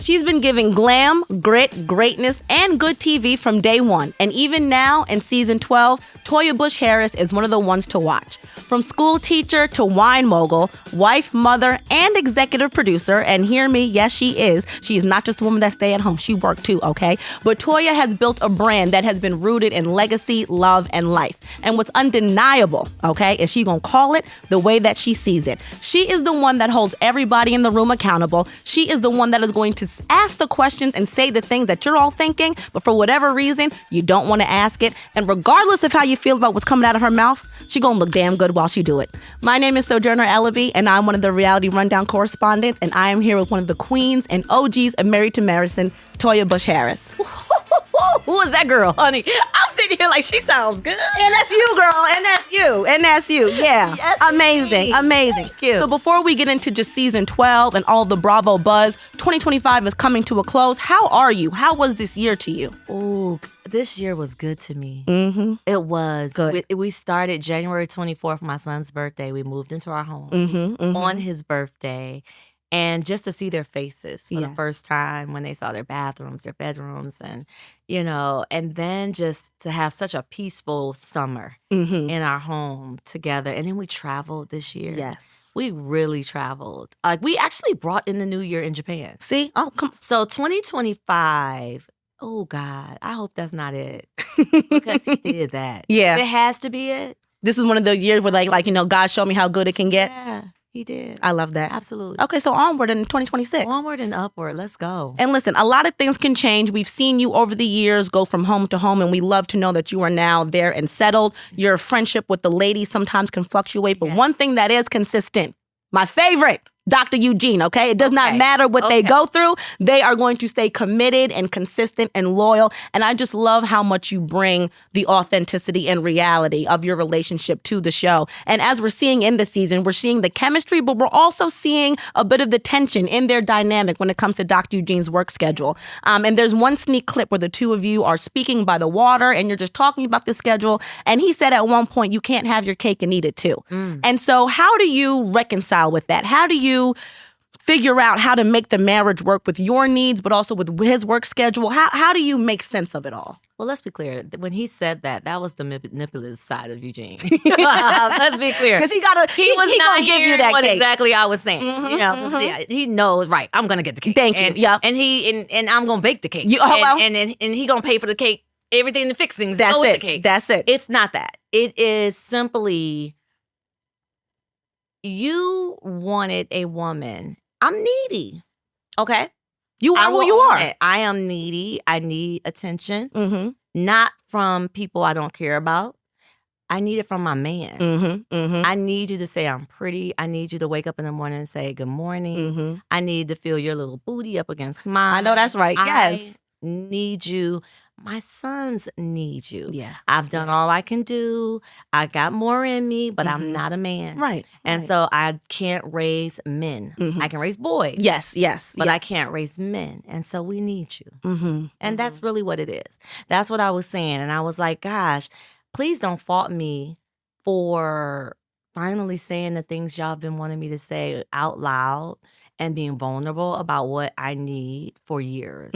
She's been giving glam, grit, greatness, and good TV from day one. And even now, in season 12, Toya Bush-Harris is one of the ones to watch. From school teacher to wine mogul, wife, mother, and executive producer, and hear me, yes, she is. She is not just a woman that stay at home. She worked too, okay? But Toya has built a brand that has been rooted in legacy, love, and life. And what's undeniable, okay, is she gonna call it the way that she sees it. She is the one that holds everybody in the room accountable. She is the one that is going to ask the questions and say the things that you're all thinking, but for whatever reason, you don't want to ask it. And regardless of how you feel about what's coming out of her mouth, she gonna look damn good while she do it. My name is Sojourner Ellaby, and I'm one of the Reality Rundown correspondents, and I am here with one of the queens and OGs of Married to Marison, Toya Bush-Harris. Who is that girl, honey? I'm sitting here like she sounds good. And that's you, girl. And that's you. And that's you. Yeah. Yes, amazing. indeed. Amazing. Thank you. So before we get into just season 12 and all the Bravo buzz, 2025 is coming to a close. How are you? How was this year to you? Ooh, this year was good to me. Mm-hmm. It was. Good. We started January 24th, my son's birthday. We moved into our home on his birthday. And just to see their faces for the first time when they saw their bathrooms, their bedrooms, and, and then just to have such a peaceful summer in our home together. And then we traveled this year. Yes. We really traveled. We actually brought in the new year in Japan. See? Oh, come on. So 2025, oh God, I hope that's not it. Because he did that. Yeah. It has to be it. This is one of those years where God showed me how good it can get. Yeah, he did. I love that. Absolutely. Okay, so onward in 2026. Onward and upward. Let's go. And listen, a lot of things can change. We've seen you over the years go from home to home, and we love to know that you are now there and settled. Your friendship with the ladies sometimes can fluctuate, but one thing that is consistent, my favorite, Dr. Eugene, okay? It does not matter what they go through. They are going to stay committed and consistent and loyal. And I just love how much you bring the authenticity and reality of your relationship to the show. And as we're seeing in the season, we're seeing the chemistry, but we're also seeing a bit of the tension in their dynamic when it comes to Dr. Eugene's work schedule. And there's one sneak clip where the two of you are speaking by the water and you're just talking about the schedule. And he said at one point, you can't have your cake and eat it too. And so how do you reconcile with that? How do you figure out how to make the marriage work with your needs, but also with his work schedule? How do you make sense of it all? Well, let's be clear. When he said that was the manipulative side of Eugene. Let's be clear. Because he was not gonna give you that what cake. Exactly I was saying. Yeah, he knows, right, I'm going to get the cake. Thank you. Yeah. And I'm going to bake the cake. And he going to pay for the cake, everything, the fixings. That's go it. With the cake. That's it. It's not that. It is simply, you wanted a woman. I'm needy. Okay? You are who you are. I am needy. I need attention. Not from people I don't care about. I need it from my man. I need you to say I'm pretty. I need you to wake up in the morning and say good morning. I need to feel your little booty up against mine. I know that's right. Yes. I need you. My sons need you. Yeah. I've done all I can do. I got more in me, but I'm not a man. Right. And so I can't raise men. I can raise boys. Yes. But I can't raise men. And so we need you. And that's really what it is. That's what I was saying. And I was like, gosh, please don't fault me for finally saying the things y'all have been wanting me to say out loud and being vulnerable about what I need for years.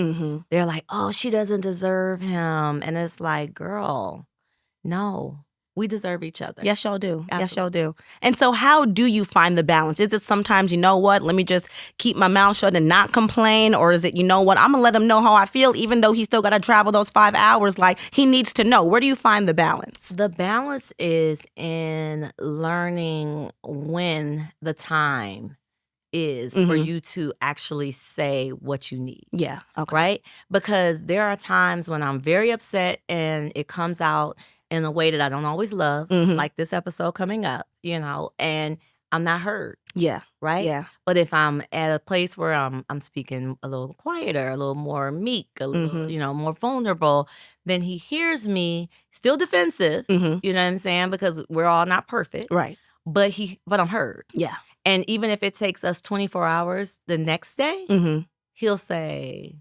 They're like, oh, she doesn't deserve him. And it's like, girl, no, we deserve each other. Yes, y'all do. Absolutely. Yes, y'all do. And so how do you find the balance? Is it sometimes, you know what, let me just keep my mouth shut and not complain? Or is it, you know what, I'm going to let him know how I feel, even though he still got to travel those 5 hours? Like, he needs to know. Where do you find the balance? The balance is in learning when the time is for you to actually say what you need. Yeah. Okay. Right? Because there are times when I'm very upset and it comes out in a way that I don't always love, like this episode coming up, and I'm not heard. Yeah. Right? Yeah. But if I'm at a place where I'm speaking a little quieter, a little more meek, a little, more vulnerable, then he hears me still defensive, you know what I'm saying? Because we're all not perfect. Right. But I'm heard. Yeah. And even if it takes us 24 hours the next day, he'll say,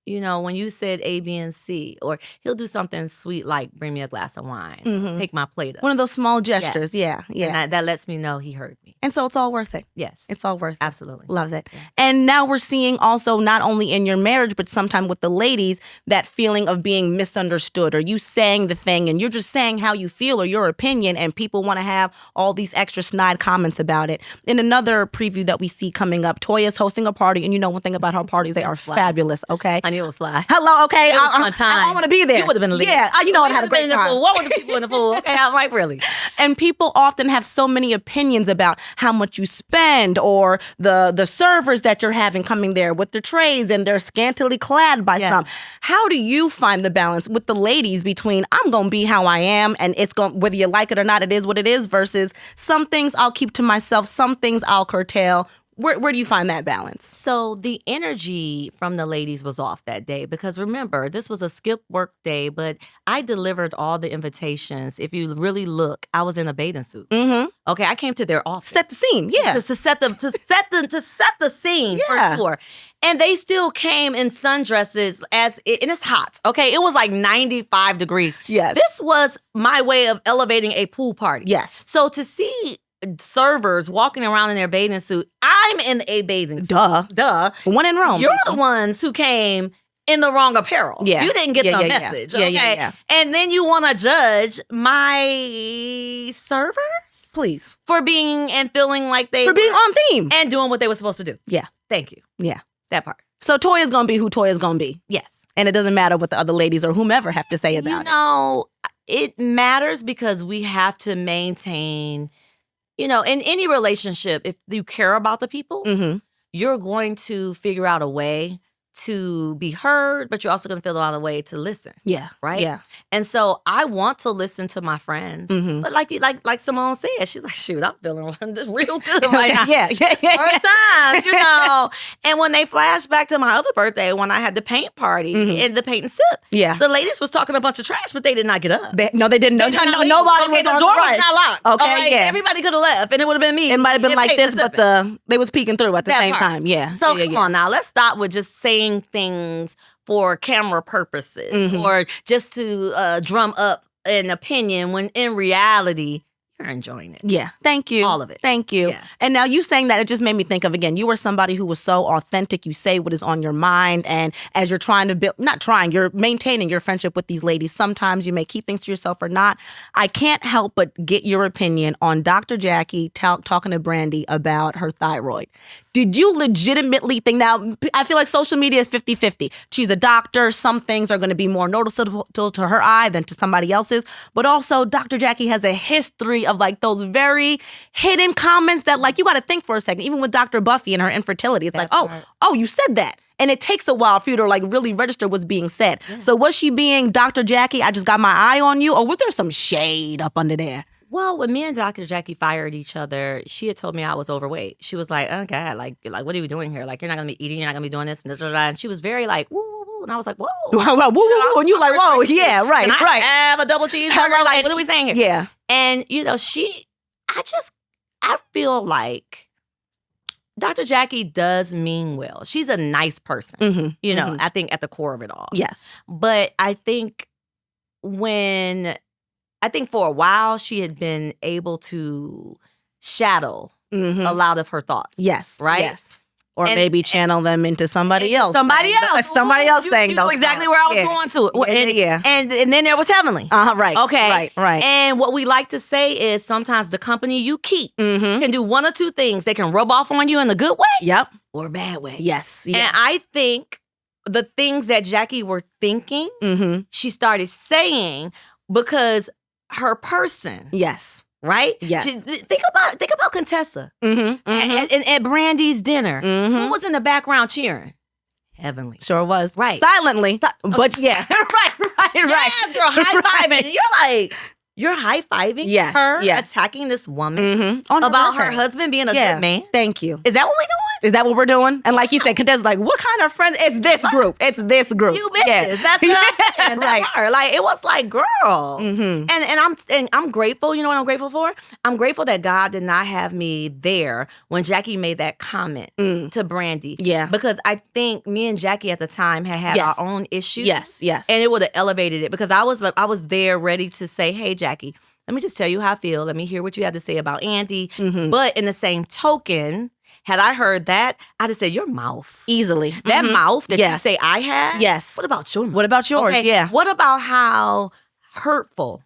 you know, when you said A, B, and C, or he'll do something sweet like bring me a glass of wine, take my plate up. One of those small gestures. Yes. Yeah. And that lets me know he heard me. And so it's all worth it. Yes. It's all worth it. Absolutely. Love it. Yeah. And now we're seeing also not only in your marriage, but sometimes with the ladies, that feeling of being misunderstood, or you saying the thing and you're just saying how you feel or your opinion, and people want to have all these extra snide comments about it. In another preview that we see coming up, Toya's hosting a party, and you know one thing about her parties, they are fabulous, okay? I knew it was fly. Hello, okay? It was fun time. I want to be there. You would have been lit. Yeah, you know I had a great time. What were the people in the pool? Okay, I'm like, really? And people often have so many opinions about how much you spend, or the servers that you're having coming there with the trays, and they're scantily clad by some. How do you find the balance with the ladies between I'm going to be how I am, and it's going, whether you like it or not, it is what it is, versus some things I'll keep to myself, some things I'll curtail? Where do you find that balance? So the energy from the ladies was off that day, because remember, this was a skip work day, but I delivered all the invitations. If you really look, I was in a bathing suit. Mm-hmm. Okay, I came to their office. Set the scene, yeah. To set the scene for sure. And they still came in sundresses and it's hot. Okay, it was like 95 degrees. Yes. This was my way of elevating a pool party. Yes. So to see servers walking around in their bathing suit, I'm in a bathing suit. Duh. One in Rome. You're the ones who came in the wrong apparel. Yeah. You didn't get the message. Yeah. Okay? Yeah. And then you want to judge my servers? Please. For being and feeling like they For being on theme. and doing what they were supposed to do. Yeah. Thank you. Yeah. That part. So Toya's going to be who Toya's going to be. Yes. And it doesn't matter what the other ladies or whomever have to say about it. You know, it matters because we have to maintain, you know, in any relationship, if you care about the people, you're going to figure out a way to be heard, but you're also going to figure out a way to listen. Yeah. Right? Yeah. And so I want to listen to my friends. But like Simone said, she's like, shoot, I'm feeling this real good right now. Yeah. First times, you know. And when they flash back to my other birthday, when I had the paint party and the paint and sip, the ladies was talking a bunch of trash, but they did not get up. They didn't. Nobody okay, was the on door the was not locked. Okay, right? yeah. Everybody could have left, and it would have been me. It might have been like this, but they was peeking through at the same time. Yeah. So come on now, let's stop with just saying things for camera purposes or just to drum up an opinion when in reality, you're enjoying it. Yeah. Thank you. All of it. Thank you. Yeah. And now you saying that, it just made me think of, again, you were somebody who was so authentic. You say what is on your mind. And as you're trying to you're maintaining your friendship with these ladies. Sometimes you may keep things to yourself or not. I can't help but get your opinion on Dr. Jackie talking to Brandy about her thyroid. Did you legitimately think, now, I feel like social media is 50-50. She's a doctor. Some things are going to be more noticeable to her eye than to somebody else's. But also, Dr. Jackie has a history of like those very hidden comments that like, you got to think for a second. Even with Dr. Buffy and her infertility, it's like, oh, you said that. And it takes a while for you to like really register what's being said. Yeah. So was she being Dr. Jackie, I just got my eye on you? Or was there some shade up under there? Well, when me and Dr. Jackie fired each other, she had told me I was overweight. She was like, oh, God, like, what are we doing here? Like, you're not going to be eating, you're not going to be doing this, and she was very like, woo, woo, woo. And I was like, whoa. Woo, woo. And you like, whoa, yeah, right, Can right. I have a double cheeseburger? Like, what are we saying here? Yeah. And, you know, I feel like Dr. Jackie does mean well. She's a nice person, you know, I think at the core of it all. Yes. But I think for a while, she had been able to shadow a lot of her thoughts. Yes. Right? Yes. Or maybe channel them into somebody else. Somebody else saying those. Exactly where I was going to. And then there was Heavenly. Right. Okay. Right. And what we like to say is sometimes the company you keep can do one or two things. They can rub off on you in the good way. Yep. Or a bad way. Yes. And I think the things that Jackie were thinking, she started saying because her person. Yes. Right? Yes. Think about Contessa at Brandy's dinner. Who was in the background cheering? Heavenly. Sure was. Right. Silently. But yeah. right. Yes, girl, high-fiving. You're high-fiving her attacking this woman about her husband being a good man? Thank you. Is that what we're doing? Is that what we're doing? And like you said, Candace's like, what kind of friends? It's this group. It's this group. You bitches. Yeah. That's what I'm saying. Right. Like, it was like, girl. Mm-hmm. And I'm grateful. You know what I'm grateful for? I'm grateful that God did not have me there when Jackie made that comment to Brandy. Yeah. Because I think me and Jackie at the time had Yes. our own issues. Yes. And it would have elevated it because I was there ready to say, hey, Jackie, let me just tell you how I feel. Let me hear what you have to say about Andy. Mm-hmm. But in the same token, had I heard that, I'd have said, your mouth. Easily. That Mhm. mouth that you Yes. say I had? Yes. What about your mouth? What about yours? Okay, Yeah. What about how hurtful?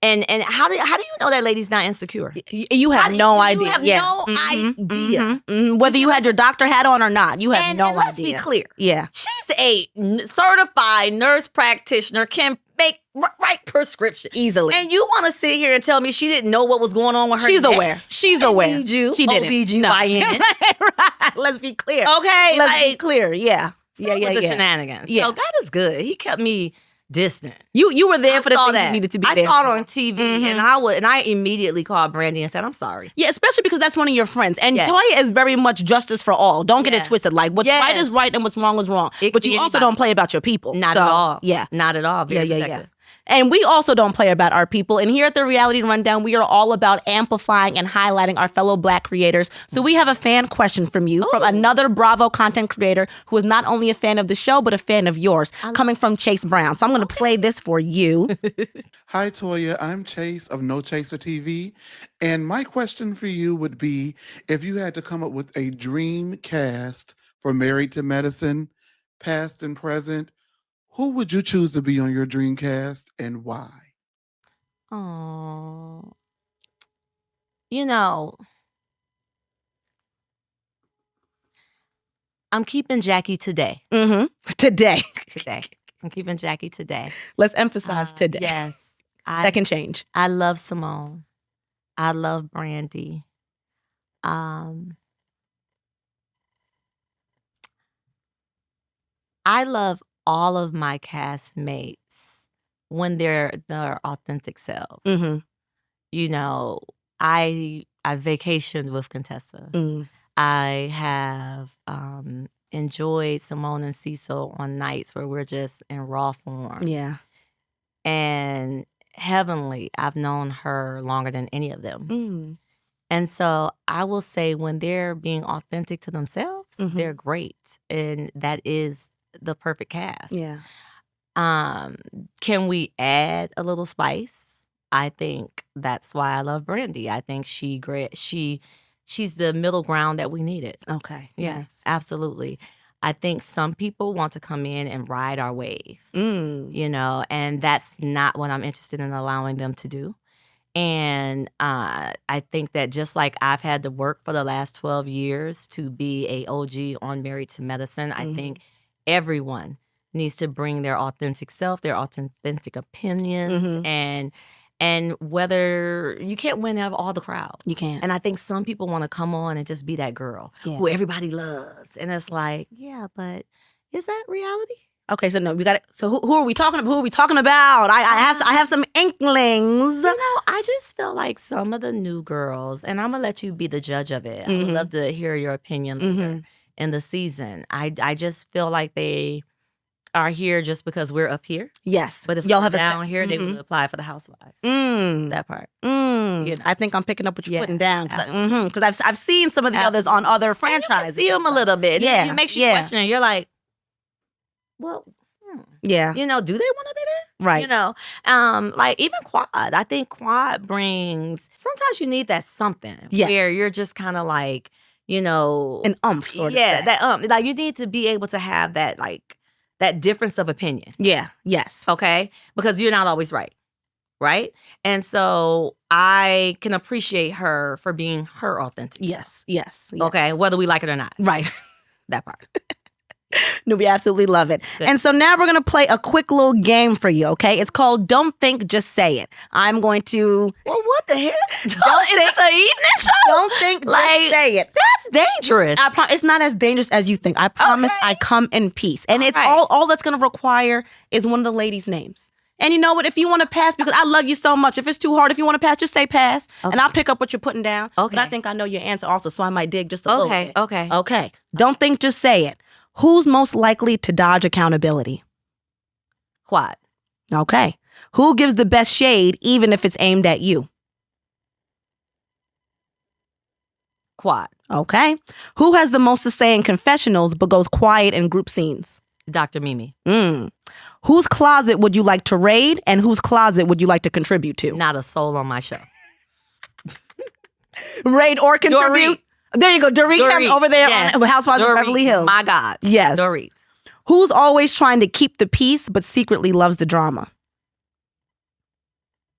And how do you know that lady's not insecure? You have no idea. You have Yeah. no Mhm. idea. Mhm. Mhm. Whether you had your doctor hat on or not, you have And no let's idea. be clear. Yeah. She's a certified nurse practitioner, can write prescriptions. Easily. And you want to sit here and tell me she didn't know what was going on with her She's neck? aware. She's She aware. didn't need you. She didn't. OBGYN. Right. Let's be clear. Okay, Let's be like, clear. Yeah. stop with the shenanigans. Yeah. So God is good. He kept me distant. You were there I for the saw things that. you needed to be I there. saw it for. on TV, Mhm. and I immediately called Brandy and said, "I'm sorry." Yeah, especially because that's one of your friends. And Yes. Toya is very much justice for all. Don't get it Yes. twisted. Like, what's Yes. right is right and what's wrong is wrong. It But could you be also anybody. don't play about your people. Not So, at all. Yeah. Not at all. Very Yeah. protective. And we also don't play about our people. And here at the Reality Rundown, we are all about amplifying and highlighting our fellow Black creators. So we have a fan question from you, from another Bravo content creator who is not only a fan of the show, but a fan of yours, coming from Chase Brown. So I'm going to play this for you. Hi, Toya. I'm Chase of No Chaser TV. And my question for you would be, if you had to come up with a dream cast for Married to Medicine, past and present, who would you choose to be on your dream cast and why? Oh, you know, I'm keeping Jackie today. Mm-hmm. Today. Today, I'm keeping Jackie today. Let's emphasize today. Yes, That can change. I love Simone. I love Brandy. I love all of my castmates when they're their authentic selves. Mm-hmm. You know, I vacationed with Contessa. Mm. I have enjoyed Simone and Cecil on nights where we're just in raw form. Yeah. And Heavenly, I've known her longer than any of them. Mm. And so I will say when they're being authentic to themselves, Mhm. they're great. And that is the perfect cast. Yeah. Can we add a little spice? I think that's why I love Brandy. I think she's the middle ground that we needed. Okay. Yeah, Nice. absolutely. I think some people want to come in and ride our wave, Mm. you know, and that's not what I'm interested in allowing them to do. And I think that just like I've had to work for the last 12 years to be a OG on Married to Medicine, I think everyone needs to bring their authentic self, their authentic opinions, and whether you can't win out of all the crowd. You can't. And I think some people want to come on and just be that girl who everybody loves. And it's like, yeah, but is that reality? Okay, so no, we got it. So who are we talking about? Who are we talking about? I have some inklings. You know, I just feel like some of the new girls, and I'm gonna let you be the judge of it. I would love to hear your opinion later in the season. I just feel like they are here just because we're up here. Yes, But if y'all we're have down here, they would apply for the housewives. Mm. That part. Mm. You know. I think I'm picking up what you're Yeah, putting down absolutely. because I've seen some of the others on other franchises. See them a little bit. Yeah, It makes you yeah. question. You're like, well, Yeah, you know, do they want to be there? right. You know, like even Quad. I think Quad brings. Sometimes you need that something Yes. where you're just kind of like, you know, An umph sort of yeah, thing. that like you need to be able to have that like that difference of opinion. Yeah. Yes. Okay, because you're not always right. Right. And so I can appreciate her for being her authentic. Yes. Yes. Yes. Okay. Whether we like it or not. Right. That part. No, we absolutely love it. Good. And so now we're going to play a quick little game for you, okay? It's called Don't Think, Just Say It. I'm going to... Well, what the hell? It's an evening show? Don't think, Like, just say it. That's dangerous. It's not as dangerous as you think. I promise. Okay. I come in peace. And All it's right. all that's going to require is one of the ladies' names. And you know what? If you want to pass, because I love you so much, if it's too hard, if you want to pass, just say pass. Okay. And I'll pick up what you're putting down. Okay. But I think I know your answer also, so I might dig just a little bit. Okay. Okay. Don't think, just say it. Who's most likely to dodge accountability? Quad. Okay. Who gives the best shade even if it's aimed at you? Quad. Okay. Who has the most to say in confessionals but goes quiet in group scenes? Dr. Mimi. Whose closet would you like to raid and whose closet would you like to contribute to? Not a soul on my show. Raid or contribute? Dorit. There you go. Dorit over there on Housewives of Dorit, Beverly Hills. My God. Yes. Dorit. Who's always trying to keep the peace but secretly loves the drama?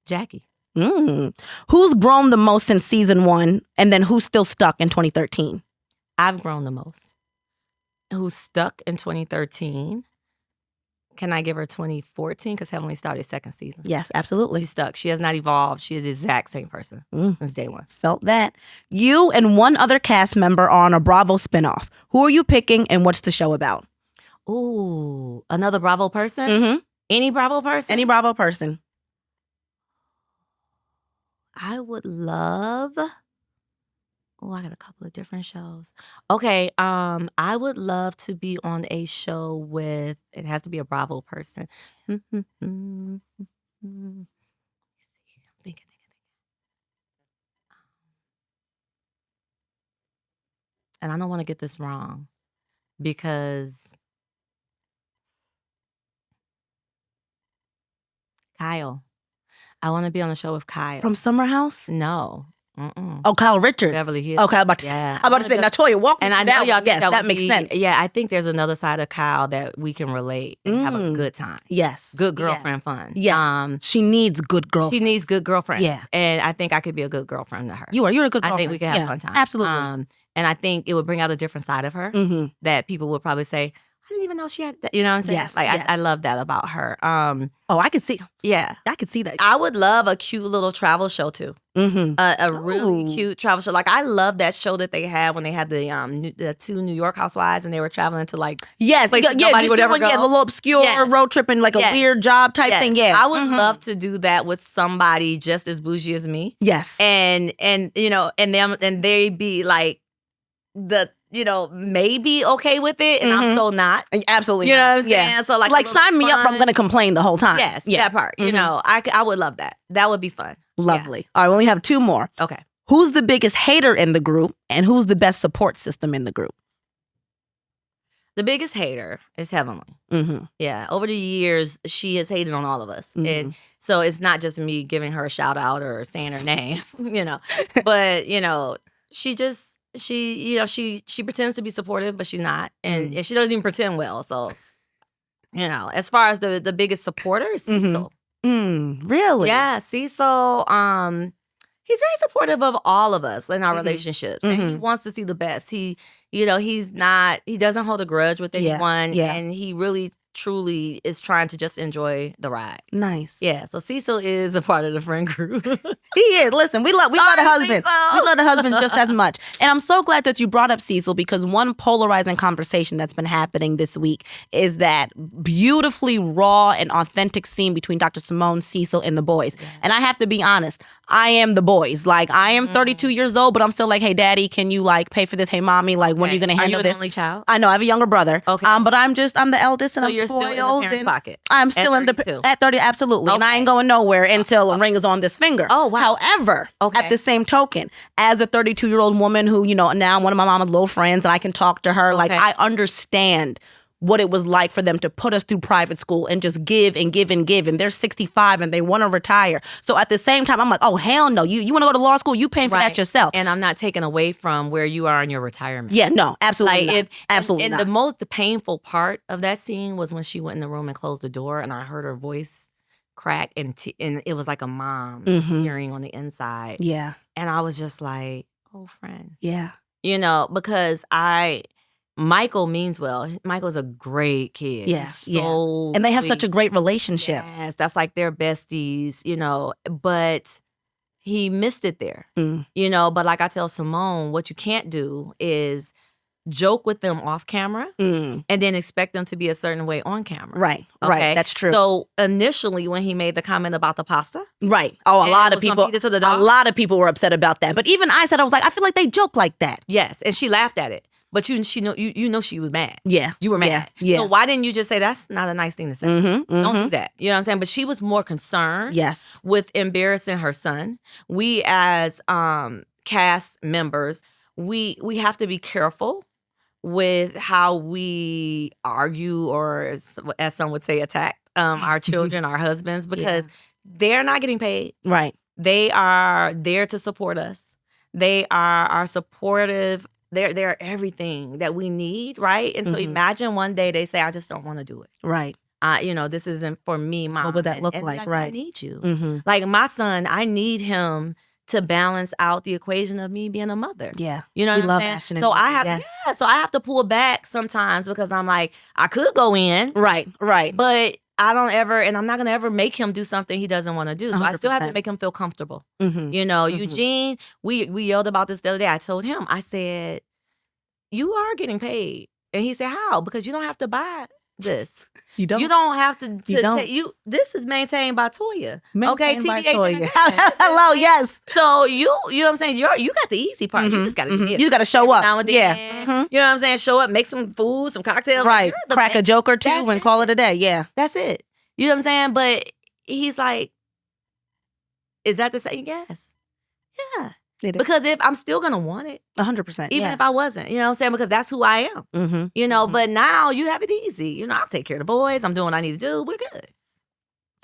Jackie. Who's grown the most since season 1 and then who's still stuck in 2013? I've grown the most. Who's stuck in 2013? Can I give her 2014? Because Heavenly started second season. Yes, absolutely. She's stuck. She has not evolved. She is the exact same person since day one. Felt that. You and one other cast member are on a Bravo spinoff. Who are you picking and what's the show about? Ooh, another Bravo person? Any Bravo person? Any Bravo person. I would love... Oh, I got a couple of different shows. Okay, I would love to be on a show with... It has to be a Bravo person. Thinking. And I don't want to get this wrong because... Kyle. I want to be on a show with Kyle. From Summer House? No. Oh, Kyle Richards. Beverly Hills. Okay, I'm about to say, now Toya, walk me and I through know that y'all one. think Yes, that would makes be, sense. Yeah, I think there's another side of Kyle that we can relate and have a good time. Yes. Good girlfriend fun. Yes. She needs good girlfriend. She needs good girlfriend. Yeah. And I think I could be a good girlfriend to her. You're a good girlfriend. I think we could have a fun time. Absolutely. And I think it would bring out a different side of her that people would probably say, I didn't even know she had that. You know what I'm saying? Yes. I love that about her. I could see. Yeah. I could see that. I would love a cute little travel show too. A really cute travel show. Like I love that show that they had when they had the 2 New York housewives and they were traveling to like places nobody would ever go. Yeah, the little obscure road trip and like a weird job type thing. Yeah, I would love to do that with somebody just as bougie as me. Yes, and you know, and they be like maybe okay with it, and I'm so not. Absolutely, you know what I'm saying? Yeah. So like sign me up. I'm gonna complain the whole time. Yes, that part. You know, I would love that. That would be fun. Lovely. Yeah. All right, we only have 2 more. Okay. Who's the biggest hater in the group, and who's the best support system in the group? The biggest hater is Heavenly. Yeah. Over the years, she has hated on all of us. And so it's not just me giving her a shout out or saying her name, but, she pretends to be supportive, but she's not. And she doesn't even pretend well. So, as far as the biggest supporter is Cecil. Really? Yeah. Cecil, he's very supportive of all of us in our relationships. And he wants to see the best. He doesn't hold a grudge with anyone. Yeah. And he really, truly is trying to just enjoy the ride. Nice. Yeah. So Cecil is a part of the friend group. He is. Listen, we love the husband. Cecil. We love the husband just as much. And I'm so glad that you brought up Cecil because one polarizing conversation that's been happening this week is that beautifully raw and authentic scene between Dr. Simone, Cecil, and the boys. Yeah. And I have to be honest, I am the boys. Like, I am 32 years old, but I'm still like, hey, daddy, can you like pay for this? Hey, mommy, like, when are you going to handle this? Are you an only child? I know. I have a younger brother. Okay. But I'm the eldest and so I'm you're spoiled. Still in the parents' pocket. I'm still at 30, absolutely. Okay. And I ain't going nowhere until a ring is on this finger. Oh, wow. However, at the same token, as a 32-year-old woman who, now I'm one of my mama's little friends and I can talk to her, like, I understand what it was like for them to put us through private school and just give and give and give. And they're 65 and they want to retire. So at the same time, I'm like, oh, hell no. You want to go to law school? You paying for that yourself. And I'm not taking away from where you are in your retirement. Yeah, no, absolutely not. Absolutely not. And the painful part of that scene was when she went in the room and closed the door and I heard her voice crack and it was like a mom tearing on the inside. Yeah. And I was just like, oh, friend. Yeah. Because Michael means well. Michael's a great kid. Yes, so and they have such a great relationship. Yes, that's like their besties, but he missed it there, But like I tell Simone, what you can't do is joke with them off camera Mm. and then expect them to be a certain way on camera. Right. Okay? Right. That's true. So initially when he made the comment about the pasta. Right. Oh, a And lot it of was gonna people. feed it to the A dog? lot of people were upset about that. But even I said, I was like, I feel like they joke like that. Yes. And she laughed at it. But you know she was mad. Yeah. You were mad. Yeah. So why didn't you just say that's not a nice thing to say? Mm-hmm, Don't do that. You know what I'm saying? But she was more concerned Yes. with embarrassing her son. We as cast members, we have to be careful with how we argue or as some would say attack our children, our husbands, because they're not getting paid. Right. They are there to support us. They are our supportive. They're everything that we need, right? And so imagine one day they say, I just don't want to do it. Right. This isn't for me, Mom. What would that look and like? I Right. need you. Mm-hmm. Like my son, I need him to balance out the equation of me being a mother. Yeah. You know We what love I'm saying? passionate So I people, have yes. so I have to pull back sometimes because I'm like, I could go in, Right. Right. but I don't ever, and I'm not gonna ever make him do something he doesn't want to do. So I still have to 100%. make him feel comfortable. Mm-hmm. You know, Mhm. Eugene, we yelled about this the other day. I told him, I said, you are getting paid. And he said, how? Because you don't have to buy this. You don't. You don't have to don't. take you. This is maintained by Toya. Maintained by TBH Toya. Entertainment. Hello. Yes. So you know what I'm saying? You got the easy part. You just got to You got to show up. now and then. Yeah. Mhm. You know what I'm saying? Show up, make some food, some cocktails. Right. You're the Crack a man. joke or two That's and it. call it a day. Yeah. That's it. You know what I'm saying? But he's like, is that the same? Yes. Yeah. It is. Because if I'm still gonna want it, 100%. even if I wasn't, you know what I'm saying? Because that's who I am. Mm-hmm. You know, but now you have it easy. You know, I'll take care of the boys. I'm doing what I need to do. We're good.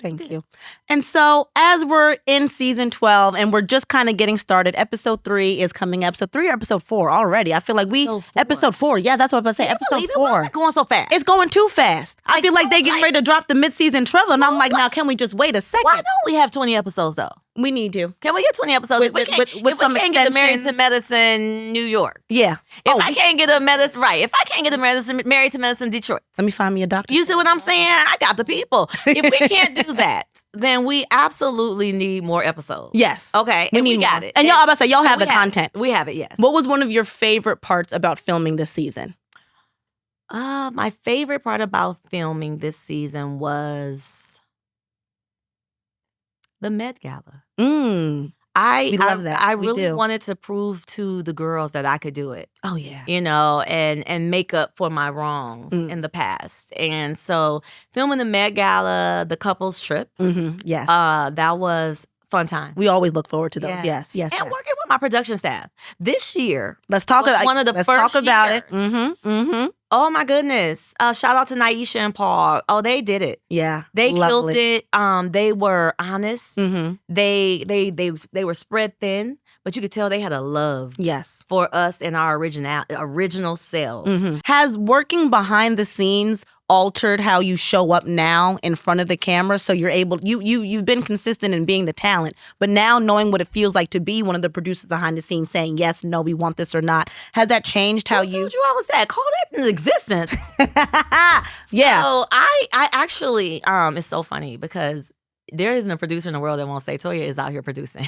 Thank you. And so as we're in season 12 and we're just kind of getting started, episode 3 is coming up. Episode 3 or episode 4 already. I feel like episode 4. Yeah, that's what I'm saying. Episode 4. Why is it going so fast? It's going too fast. I feel like they're getting ready to drop the mid-season trailer. And I'm like, now can we just wait a second? Why don't we have 20 episodes though? We need to. Can we get 20 episodes? With if we some can't get the Married to extensions. Medicine New York. Yeah. If I can't get a medicine, right. If I can't get the Married to Medicine Detroit. Let me find me a doctor. You see what I'm saying? I got the people. If we can't do that, then we absolutely need more episodes. Yes. Okay. We and need we got more. it. And y'all, I'm about to say, y'all have we the content. We have it, yes. What was one of your favorite parts about filming this season? My favorite part about filming this season was the Met Gala. We love that. I We really do. wanted to prove to the girls that I could do it. Oh, yeah. You know, and make up for my wrongs in the past. And so filming the Met Gala, the couples trip, Yes. that was fun time. We always look forward to those. Yeah. Yes. Yes. And yes. working with my production staff. This year, Let's talk was about one of the let's first talk about it. years. Oh my goodness. Shout out to Naisha and Paul. Oh, they did it. Yeah. They lovely. killed it. They were honest. Mm-hmm. They were spread thin, but you could tell they had a love Yes. for us and our original self. Has working behind the scenes altered how you show up now in front of the camera? So you're able, you've been consistent in being the talent, but now knowing what it feels like to be one of the producers behind the scenes saying, yes, no, we want this or not. Has that changed how Who told you I was that? Call that into existence. Yeah. So I actually, it's so funny because there isn't a producer in the world that won't say Toya is out here producing.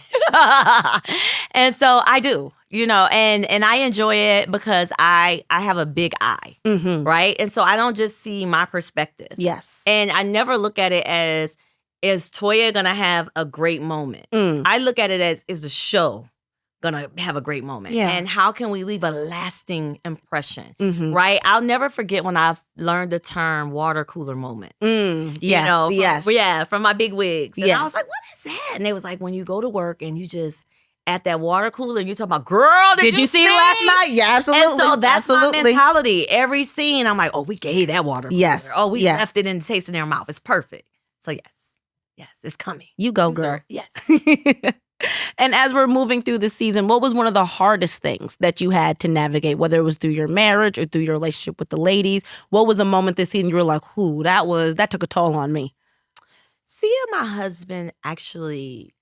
And so I do, you know, and I enjoy it because I have a big eye, right? And so I don't just see my perspective. Yes. And I never look at it as, is Toya gonna have a great moment? I look at it as, is the show gonna have a great moment? Yeah. And how can we leave a lasting impression, Mm-hmm. right? I'll never forget when I've learned the term water cooler moment. Yes. You know, yes. from my big wigs. And Yes. I was like, what is that? And they was like, when you go to work and you just at that water cooler and you talk about, girl, did you see it last night? Yeah, absolutely. And so that's my absolutely. mentality. Every scene, I'm like, oh, we gave that water cooler. Yes. Oh, we Yes. left it in the taste in their mouth. It's perfect. So yes, it's coming. You go, Yes, girl. sir. Yes. And as we're moving through the season, what was one of the hardest things that you had to navigate, whether it was through your marriage or through your relationship with the ladies? What was a moment this season you were like, "Ooh, that took a toll on me"? Seeing my husband actually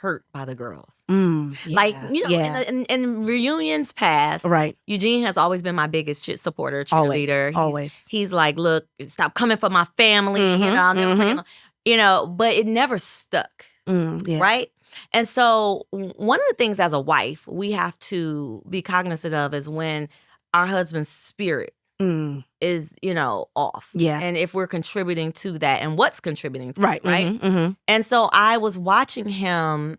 hurt by the girls. Yeah, Like, you know, yeah. in reunions past, Right. Eugene has always been my biggest supporter, Always, cheerleader. always. He's like, look, stop coming for my family. You know, I'll never forget. You know, but it never stuck. Yeah. Right? And so one of the things as a wife we have to be cognizant of is when our husband's spirit is, off. Yeah. And if we're contributing to that and what's contributing to Right. it, right? Mm-hmm. And so I was watching him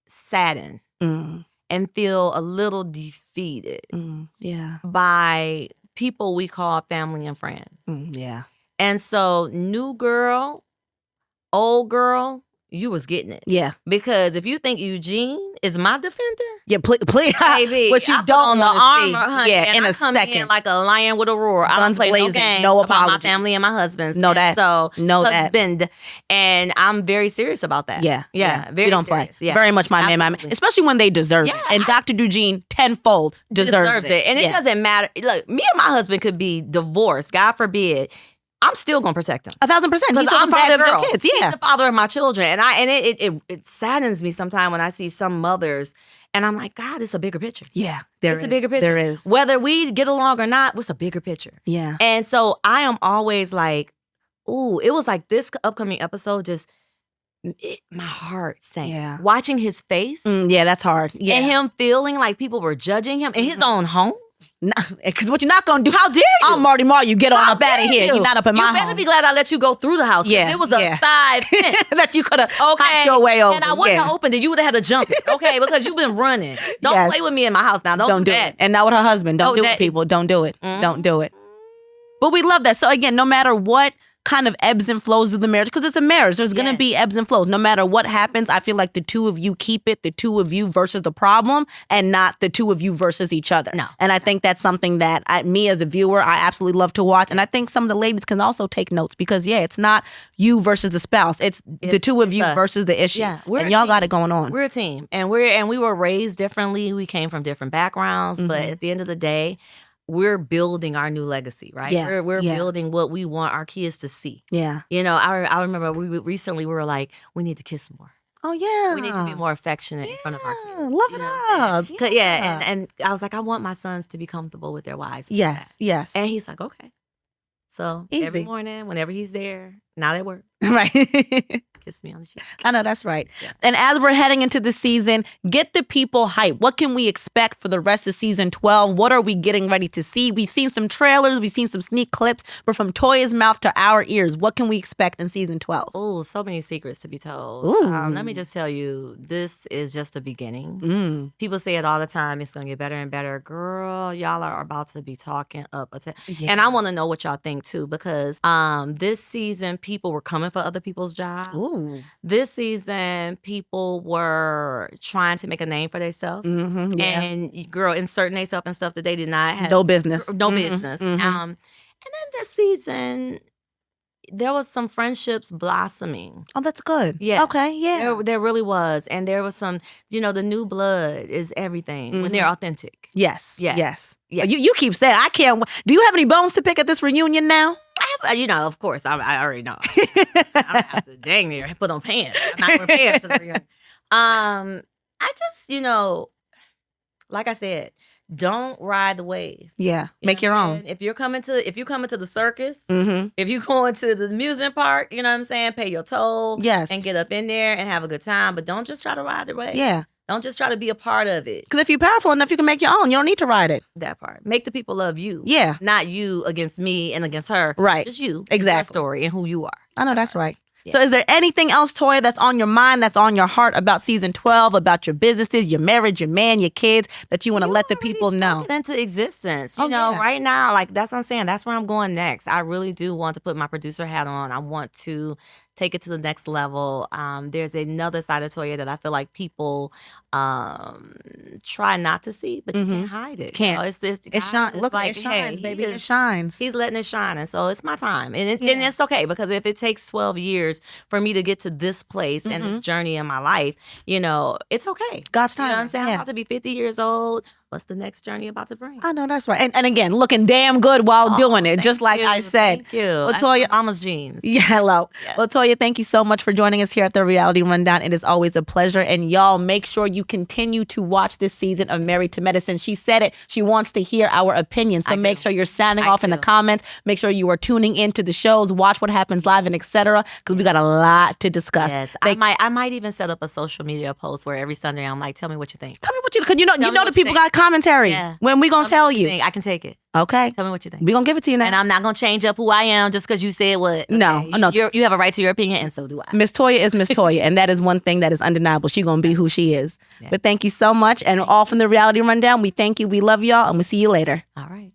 sadden and feel a little defeated Yeah. by people we call family and friends. Yeah. And so new girl, old girl, you was getting it. Yeah. Because if you think Eugene is my defender, Yeah, please, baby, what you I put don't on the wanna armor, see. honey, Yeah, and in I a come second. in like a lion with a roar. I don't Guns play no blazing, games no about my apologies. family and my husband's. Know that. So Know that. husband, and I'm very serious about that. Yeah. Very we don't serious. play. Yeah. Very much my man, Absolutely. especially when they deserve it. Yeah. And Dr. Eugene tenfold deserves it. And it doesn't matter. Look, me and my husband could be divorced, God forbid. I'm still gonna protect him. 1,000%. He's Because the I'm father that of girl. your kids. Yeah. He's the father of my children. And it saddens me sometimes when I see some mothers and I'm like, God, it's a bigger picture. Yeah. It's a bigger picture. There is. Whether we get along or not, what's a bigger picture? Yeah. And so I am always like, ooh, it was like this upcoming episode my heart sank. Yeah. Watching his face Yeah, that's hard. Yeah. and him feeling like people were judging him in his own home. Because what you're not going to do. How dare you? I'm Marty Mar. You get on up out of here. You're not up in my home. You better be glad I let you go through the house. Yeah, It was a side fence. that you could have Okay. hopped your way over. And I wouldn't have opened it. You would have had to jump it. Okay. Because you've been running. Don't Yes. play with me in my house now. Don't do that. it. And not with her husband. Don't do it, people. Don't do it. Don't do it. But we love that. So again, no matter what kind of ebbs and flows of the marriage, because it's a marriage, there's going to be ebbs and flows. No matter what happens, I feel like the two of you keep it, the two of you versus the problem, and not the two of you versus each other. No. And I think that's something that me as a viewer, I absolutely love to watch. And I think some of the ladies can also take notes because, it's not you versus the spouse. It's the two of you versus the issue. Yeah, and y'all got it going on. We're a team. And we were raised differently. We came from different backgrounds. But at the end of the day, we're building our new legacy, right? Yeah, We're building what we want our kids to see. Yeah. I remember we were like, we need to kiss more. Oh, yeah. We need to be more affectionate in front of our kids. Love it up. And I was like, I want my sons to be comfortable with their wives. like Yes, that. yes. And he's like, okay. So every Easy. morning, whenever he's there, not at work, Right. kiss me on the cheek. I know that's right. Yeah. And as we're heading into the season, get the people hyped. What can we expect for the rest of season 12? What are we getting ready to see? We've seen some trailers, we've seen some sneak clips, but from Toya's mouth to our ears, what can we expect in season 12? Oh, so many secrets to be told. Ooh. Let me just tell you, this is just a beginning. People say it all the time. It's going to get better and better. Girl, y'all are about to be talking up. And I want to know what y'all think too, because this season, people were coming for other people's jobs. Ooh. This season, people were trying to make a name for themselves. Mm-hmm. Yeah. And girl, inserting themselves and stuff that they did not have. No business. No Mhm, business. mhm. And then this season, there was some friendships blossoming. Oh, that's good. Yeah. Okay, yeah. There really was. And there was some, the new blood is everything when they're authentic. Yes. Yes. Yes. Yes. You keep saying, I can't. Do you have any bones to pick at this reunion now? I have, of course, I already know. I have to dang near put on pants. I'm not wearing pants to the reunion. I just, like I said, don't ride the wave. Yeah. You Make know your what I'm own. saying? If you're coming to the circus, Mm-hmm. if you're going to the amusement park, you know what I'm saying, pay your toll. Yes. And get up in there and have a good time. But don't just try to ride the wave. Yeah. Don't just try to be a part of it. Because if you're powerful enough, you can make your own. You don't need to ride it. That part. Make the people love you. Yeah. Not you against me and against her. Right. Just you. Exactly. Your story and who you are. I know that's right. Yeah. So is there anything else, Toya, that's on your mind, that's on your heart about season 12, about your businesses, your marriage, your man, your kids, that you want to let the people know? Into existence. Yeah. Right now, like that's what I'm saying. That's where I'm going next. I really do want to put my producer hat on. I want to take it to the next level. There's another side of Toya that I feel like people try not to see, but you can't hide it. Can't. It shines. Look, like, it shines, hey, baby. It shines. He's letting it shine. And so it's my time. And it's okay because if it takes 12 years for me to get to this place and this journey in my life, it's okay. God's time. You know what I'm saying? Yeah. I'm about to be 50 years old. What's the next journey about to bring? I know that's right. And again, looking damn good while doing it, just like I said. Thank you. Well, That's Toya, mama's jeans. Yeah, hello. Yeah. Well, Toya, thank you so much for joining us here at the Reality Rundown. It is always a pleasure. And y'all, make sure you continue to watch this season of Married to Medicine. She said it. She wants to hear our opinions. So make sure you're sounding off in the comments. Make sure you are tuning into the shows. Watch what happens live and etc. Because we got a lot to discuss. Yes, I might even set up a social media post where every Sunday I'm like, tell me what you think. Tell me what what you, because you know me the what you people think. got commentary. Yeah. When we gonna tell you? I can take it. Okay. Tell me what you think. We gonna give it to you now. And I'm not gonna change up who I am just because you said what. No, no. You have a right to your opinion, and so do I. Miss Toya is Miss Toya, and that is one thing that is undeniable. She's gonna be who she is. Yeah. But thank you so much, and all from the Reality Rundown. We thank you. We love y'all, and we'll see you later. All right.